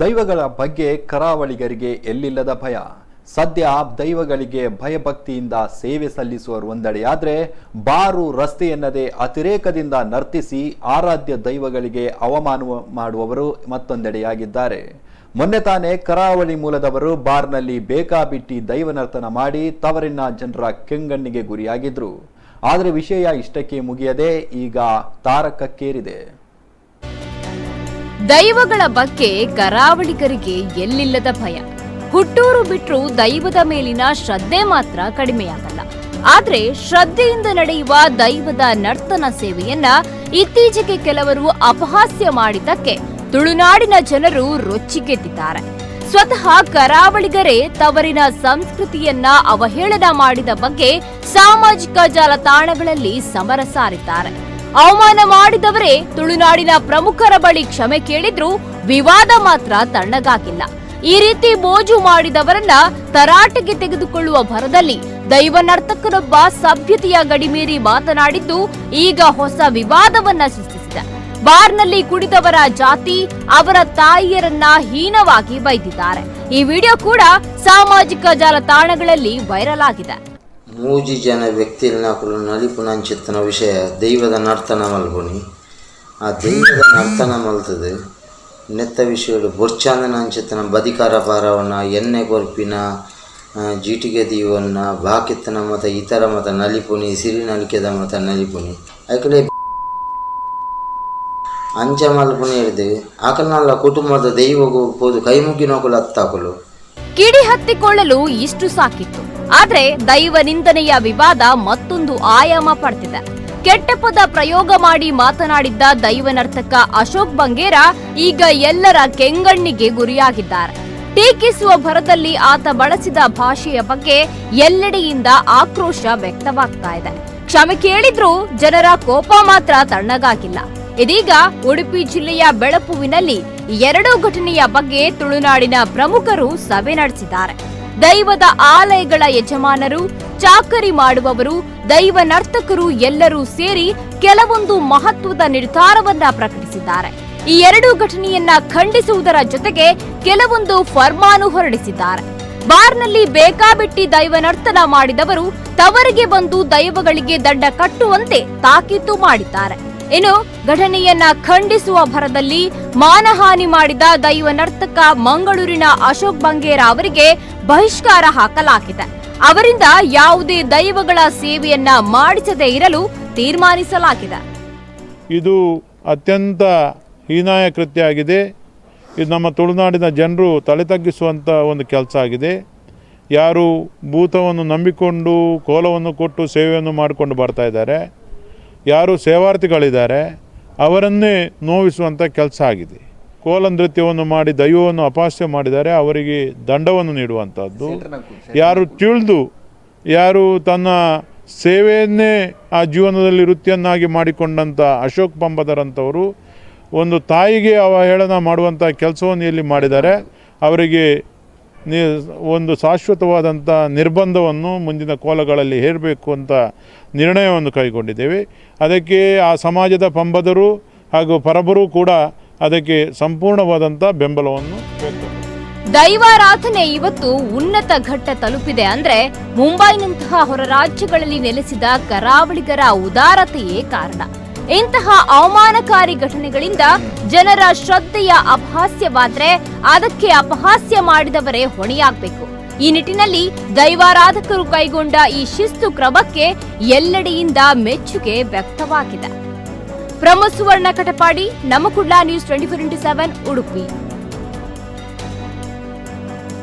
ದೈವಗಳ ಬಗ್ಗೆ ಕರಾವಳಿಗರಿಗೆ ಎಲ್ಲಿಲ್ಲದ ಭಯ. ಸದ್ಯ ದೈವಗಳಿಗೆ ಭಯಭಕ್ತಿಯಿಂದ ಸೇವೆ ಸಲ್ಲಿಸುವರು ಒಂದೆಡೆಯಾದರೆ ಬಾರು ರಸ್ತೆ ಎನ್ನದೇ ಅತಿರೇಕದಿಂದ ನರ್ತಿಸಿ ಆರಾಧ್ಯ ದೈವಗಳಿಗೆ ಅವಮಾನ ಮಾಡುವವರು ಮತ್ತೊಂದೆಡೆಯಾಗಿದ್ದಾರೆ. ಮೊನ್ನೆ ತಾನೇ ಕರಾವಳಿ ಮೂಲದವರು ಬಾರ್ನಲ್ಲಿ ಬೇಕಾಬಿಟ್ಟಿ ದೈವ ನರ್ತನ ಮಾಡಿ ತವರಿನ ಜನರ ಕೆಂಗಣ್ಣಿಗೆ ಗುರಿಯಾಗಿದ್ರು. ಆದರೆ ವಿಷಯ ಇಷ್ಟಕ್ಕೆ ಮುಗಿಯದೆ ಈಗ ತಾರಕಕ್ಕೇರಿದೆ. ದೈವಗಳ ಬಗ್ಗೆ ಕರಾವಳಿಗರಿಗೆ ಎಲ್ಲಿಲ್ಲದ ಭಯ. ಹುಟ್ಟೂರು ಬಿಟ್ಟರು ದೈವದ ಮೇಲಿನ ಶ್ರದ್ಧೆ ಮಾತ್ರ ಕಡಿಮೆಯಾಗಲ್ಲ. ಆದ್ರೆ ಶ್ರದ್ಧೆಯಿಂದ ನಡೆಯುವ ದೈವದ ನರ್ತನ ಸೇವೆಯನ್ನ ಇತ್ತೀಚೆಗೆ ಕೆಲವರು ಅಪಹಾಸ್ಯ ಮಾಡಿದ್ದಕ್ಕೆ ತುಳುನಾಡಿನ ಜನರು ರೊಚ್ಚಿಗೆದ್ದಿದ್ದಾರೆ. ಸ್ವತಃ ಕರಾವಳಿಗರೇ ತವರಿನ ಸಂಸ್ಕೃತಿಯನ್ನ ಅವಹೇಳನ ಮಾಡಿದ ಬಗ್ಗೆ ಸಾಮಾಜಿಕ ಜಾಲತಾಣಗಳಲ್ಲಿ ಸಮರ ಸಾರಿದ್ದಾರೆ. ಅವಮಾನ ಮಾಡಿದವರೇ ತುಳುನಾಡಿನ ಪ್ರಮುಖರ ಬಳಿ ಕ್ಷಮೆ ಕೇಳಿದ್ರೂ ವಿವಾದ ಮಾತ್ರ ತಣ್ಣಗಾಗಿಲ್ಲ. ಈ ರೀತಿ ಮೋಜು ಮಾಡಿದವರನ್ನ ತರಾಟೆಗೆ ತೆಗೆದುಕೊಳ್ಳುವ ಭರದಲ್ಲಿ ದೈವ ನರ್ತಕರೊಬ್ಬ ಸಭ್ಯತೆಯ ಗಡಿಮೀರಿ ಮಾತನಾಡಿದ್ದು ಈಗ ಹೊಸ ವಿವಾದವನ್ನ ಸೃಷ್ಟಿಸಿದೆ. ಬಾರ್ನಲ್ಲಿ ಕುಡಿದವರ ಜಾತಿ, ಅವರ ತಾಯಿಯರನ್ನ ಹೀನವಾಗಿ ಬೈದಿದ್ದಾರೆ. ಈ ವಿಡಿಯೋ ಕೂಡ ಸಾಮಾಜಿಕ ಜಾಲತಾಣಗಳಲ್ಲಿ ವೈರಲ್ ಆಗಿದೆ. ಮೂಜಿ ಜನ ವ್ಯಕ್ತಿಗಳು ನಲಿಪುನಂಚಿತ್ತನ ವಿಷಯ ದೈವದ ನರ್ತನ ಮಲ್ಪುನಿ. ಆ ದೈವದ ನರ್ತನ ಮಲ್ತದೆ ನೆತ್ತ ವಿಷಯಗಳು ಬೊರ್ಚಾಂದನ ಅಂಚಿತ್ತನ ಬದಿಕಾರ ಪಾರವನ್ನ ಎಣ್ಣೆ ಕೊರ್ಪಿನ ಜೀಟಿಗೆ ದೀವನ್ನ ಬಾಕಿತ್ತನ ಮತ ಇತರ ಮತ ನಲಿಪುನಿ ಸಿರಿ ನಲಿಕೆದ ಮತ ನಲಿಪುನಿ ಐಕಡೆ ಅಂಚ ಮಲ್ಪುನಿ ಹಿಡಿದು ಆಕಲನಲ್ಲ ಕುಟುಂಬದ ದೈವಗೂ ಹೋದು ಕೈ ಮುಗಿ ನೋಕಲು ಹತ್ತಾಕಲು ಕಿಡಿ ಹತ್ತಿಕೊಳ್ಳಲು ಇಷ್ಟು ಸಾಕಿತ್ತು. ಆದ್ರೆ ದೈವ ನಿಂದನೆಯ ವಿವಾದ ಮತ್ತೊಂದು ಆಯಾಮ ಪಡೆದಿದೆ. ಕೆಟ್ಟ ಪದ ಪ್ರಯೋಗ ಮಾಡಿ ಮಾತನಾಡಿದ್ದ ದೈವ ನರ್ತಕ ಅಶೋಕ್ ಬಂಗೇರ ಈಗ ಎಲ್ಲರ ಕೆಂಗಣ್ಣಿಗೆ ಗುರಿಯಾಗಿದ್ದಾರೆ. ಟೀಕಿಸುವ ಭರದಲ್ಲಿ ಆತ ಬಳಸಿದ ಭಾಷೆಯ ಬಗ್ಗೆ ಎಲ್ಲೆಡೆಯಿಂದ ಆಕ್ರೋಶ ವ್ಯಕ್ತವಾಗ್ತಾ ಇದೆ. ಕ್ಷಮೆ ಕೇಳಿದ್ರೂ ಜನರ ಕೋಪ ಮಾತ್ರ ತಣ್ಣಗಾಗಿಲ್ಲ. ಇದೀಗ ಉಡುಪಿ ಜಿಲ್ಲೆಯ ಬೆಳಪುವಿನಲ್ಲಿ ಎರಡೂ ಘಟನೆಯ ಬಗ್ಗೆ ತುಳುನಾಡಿನ ಪ್ರಮುಖರು ಸಭೆ ನಡೆಸಿದ್ದಾರೆ. ದೈವದ ಆಲಯಗಳ ಯಜಮಾನರು, ಚಾಕರಿ ಮಾಡುವವರು, ದೈವ ನರ್ತಕರು ಎಲ್ಲರೂ ಸೇರಿ ಕೆಲವೊಂದು ಮಹತ್ವದ ನಿರ್ಧಾರವನ್ನ ಪ್ರಕಟಿಸಿದ್ದಾರೆ. ಈ ಎರಡೂ ಘಟನೆಯನ್ನ ಖಂಡಿಸುವುದರ ಜೊತೆಗೆ ಕೆಲವೊಂದು ಫರ್ಮಾನು ಹೊರಡಿಸಿದ್ದಾರೆ. ಬಾರ್ನಲ್ಲಿ ಬೇಕಾಬಿಟ್ಟಿ ದೈವ ನರ್ತನ ಮಾಡಿದವರು ತವರಿಗೆ ಬಂದು ದೈವಗಳಿಗೆ ದಂಡ ಕಟ್ಟುವಂತೆ ತಾಕೀತು ಮಾಡಿದ್ದಾರೆ. ಇನ್ನು ಘಟನೆಯನ್ನ ಖಂಡಿಸುವ ಭರದಲ್ಲಿ ಮಾನಹಾನಿ ಮಾಡಿದ ದೈವ ನರ್ತಕ ಮಂಗಳೂರಿನ ಅಶೋಕ್ ಬಂಗೇರ ಅವರಿಗೆ ಬಹಿಷ್ಕಾರ ಹಾಕಲಾಗಿದೆ. ಅವರಿಂದ ಯಾವುದೇ ದೈವಗಳ ಸೇವೆಯನ್ನ ಮಾಡಿಸದೇ ಇರಲು ತೀರ್ಮಾನಿಸಲಾಗಿದೆ. ಇದು ಅತ್ಯಂತ ಹೀನಾಯ ಕೃತ್ಯ ಆಗಿದೆ. ಇದು ನಮ್ಮ ತುಳುನಾಡಿನ ಜನರು ತಲೆ ತಗ್ಗಿಸುವಂಥ ಒಂದು ಕೆಲಸ ಆಗಿದೆ. ಯಾರು ಭೂತವನ್ನು ನಂಬಿಕೊಂಡು ಕೋಲವನ್ನು ಕೊಟ್ಟು ಸೇವೆಯನ್ನು ಮಾಡಿಕೊಂಡು ಬರ್ತಾ ಇದ್ದಾರೆ, ಯಾರು ಸೇವಾರ್ಥಿಗಳಿದ್ದಾರೆ, ಅವರನ್ನೇ ನೋವಿಸುವಂಥ ಕೆಲಸ ಆಗಿದೆ. ಕೋಲ ನೃತ್ಯವನ್ನು ಮಾಡಿ ದೈವವನ್ನು ಅಪಹಾಸ್ಯ ಮಾಡಿದ್ದಾರೆ, ಅವರಿಗೆ ದಂಡವನ್ನು ನೀಡುವಂಥದ್ದು. ಯಾರು ತಿಳಿದು ಯಾರು ತನ್ನ ಸೇವೆಯನ್ನೇ ಆ ಜೀವನದಲ್ಲಿ ವೃತ್ತಿಯನ್ನಾಗಿ ಮಾಡಿಕೊಂಡಂಥ ಅಶೋಕ್ ಪಂಬದರಂಥವರು ಒಂದು ತಾಯಿಗೆ ಅವಹೇಳನ ಮಾಡುವಂಥ ಕೆಲಸವನ್ನು ಇಲ್ಲಿ ಮಾಡಿದ್ದಾರೆ. ಅವರಿಗೆ ಒಂದು ಶಾಶ್ವತವಾದಂಥ ನಿರ್ಬಂಧವನ್ನು ಮುಂದಿನ ಕೋಲಗಳಲ್ಲಿ ಹೇರಬೇಕು ಅಂತ ನಿರ್ಣಯವನ್ನು ಕೈಗೊಂಡಿದ್ದೇವೆ. ಅದಕ್ಕೆ ಆ ಸಮಾಜದ ಪಂಬದರು ಹಾಗೂ ಪರಬರು ಕೂಡ ಅದಕ್ಕೆ ಸಂಪೂರ್ಣವಾದಂಥ ಬೆಂಬಲವನ್ನು ದೈವಾರಾಧನೆ ಇವತ್ತು ಉನ್ನತ ಘಟ್ಟ ತಲುಪಿದೆ ಅಂದ್ರೆ ಮುಂಬೈನಂತಹ ಹೊರ ರಾಜ್ಯಗಳಲ್ಲಿ ನೆಲೆಸಿದ ಕರಾವಳಿಗರ ಉದಾರತೆಯೇ ಕಾರಣ. ಇಂತಹ ಅವಮಾನಕಾರಿ ಘಟನೆಗಳಿಂದ ಜನರ ಶ್ರದ್ಧೆಯ ಅಪಹಾಸ್ಯವಾದ್ರೆ ಅದಕ್ಕೆ ಅಪಹಾಸ್ಯ ಮಾಡಿದವರೇ ಹೊಣೆಯಾಗಬೇಕು. ಈ ನಿಟ್ಟಿನಲ್ಲಿ ದೈವಾರಾಧಕರು ಕೈಗೊಂಡ ಈ ಶಿಸ್ತು ಕ್ರಮಕ್ಕೆ ಎಲ್ಲೆಡೆಯಿಂದ ಮೆಚ್ಚುಗೆ ವ್ಯಕ್ತವಾಗಿದೆ. ಪ್ರಮೋದ್ ಸುವರ್ಣ ಕಟಪಾಡಿ, ನಮ್ಮ ಕುಡ್ಲ ನ್ಯೂಸ್ 24x7 ಉಡುಪಿ.